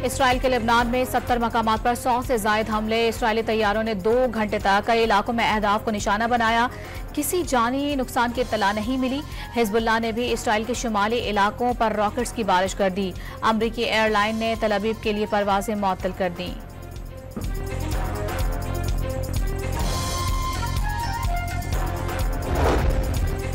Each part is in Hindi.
इसराइल के लेबनान में 70 मकामात पर 100 से जायद हमले। इसराइली तैयारों ने 2 घंटे तक कई इलाकों में अहदाफ को निशाना बनाया। किसी जानी नुकसान की इत्तला नहीं मिली। हिजबुल्लाह ने भी इसराइल के शुमाली इलाकों पर रॉकेट्स की बारिश कर दी। अमरीकी एयरलाइन ने तल अवीव के लिए परवाजें मुअत्तल कर दी।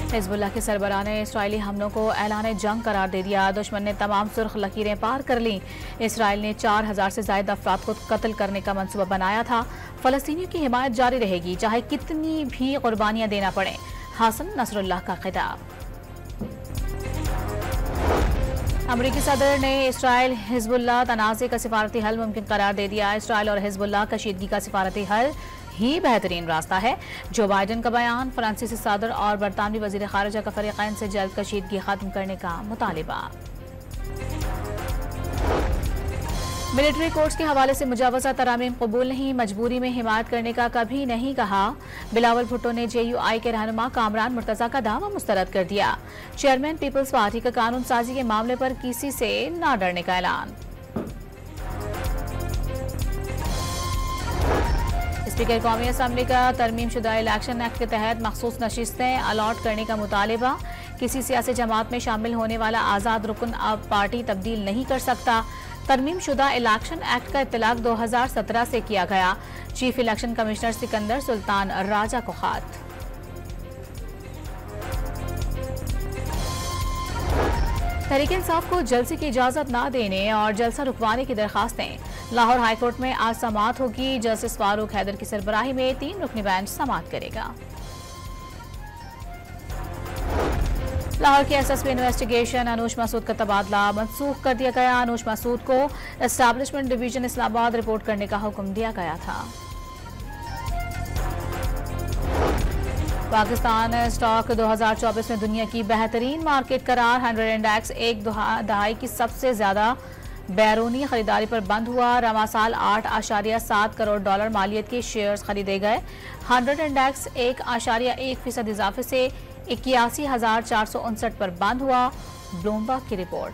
हिजबुल्लाह के सरबराह ने इसराइली हमलों को ऐलान जंग करार दे दिया। दुश्मन ने तमाम सुर्ख लकीरें पार कर लीं। इसराइल ने 4000 से ज्यादा अफराद को कत्ल करने का मंसूबा बनाया था। फलस्तीनियों की हिमायत जारी रहेगी, चाहे कितनी भी कुर्बानियां देना पड़े। हसन नसरुल्लाह का खिताब। अमरीकी सदर ने इसराइल हिजबुल्लाह तनाज़े का सिफारती हल मुमकिन करार दे दिया। इसराइल और हिजबुल्लाह कशीदगी का सिफारती हल ही बेहतरीन रास्ता है। जो बाइडन का बयान, फ्रांसीसी सदर और बरतानवी वजीर खारिजा का फरीकैन से जल्द कशीदगी खत्म करने का मुतालिबा। मिलिट्री कोर्ट्स के हवाले से मुजावजा तरामीम कबूल नहीं, मजबूरी में हिमायत करने का कभी नहीं कहा। बिलावल भुट्टो ने JUI के रहनुमा कामरान मुर्तजा का दावा मुस्तरद कर दिया। चेयरमैन पीपल्स पार्टी का कानून साजी के मामले पर किसी से न डरने का ऐलान। स्पीकर कौमी असम्बली का तरमीमशुदा इलेक्शन एक्ट के तहत मखसूस नशिस्तें अलॉट करने का मुतालिबा। किसी सियासी जमात में शामिल होने वाला आज़ाद रुकन अब पार्टी तब्दील नहीं कर सकता। तरमीमशुदा इलेक्शन एक्ट का इत्तलाक 2017 से किया गया। Chief election commissioner Sikandar Sultan Raja को खात। तहरीक इंसाफ को जलसे की इजाजत न देने और जलसा रुकवाने की दरखास्तें। लाहौर हाईकोर्ट में आज समाअत होगी। जस्टिस फारूक हैदर की सरबराही में 3 रुकनी बेंच समाअत करेगा। लाहौर की SSP इन्वेस्टिगेशन अनूश मसूद का तबादला मनसूख कर दिया गया। अनूश मसूद को एस्टैब्लिशमेंट डिवीजन इस्लामाबाद रिपोर्ट करने का हुक्म दिया गया था। पाकिस्तान स्टॉक 2024 में दुनिया की बेहतरीन मार्केट करार। 100 इंडेक्स एक दहाई की सबसे ज्यादा बैरूनी खरीदारी पर बंद हुआ। रमा साल 8.7 करोड़ डॉलर मालियत के शेयर्स खरीदे गए। 100 इंडेक्स 1.1% इजाफे से 81,459 पर बंद हुआ। ब्लूमबर्ग की रिपोर्ट।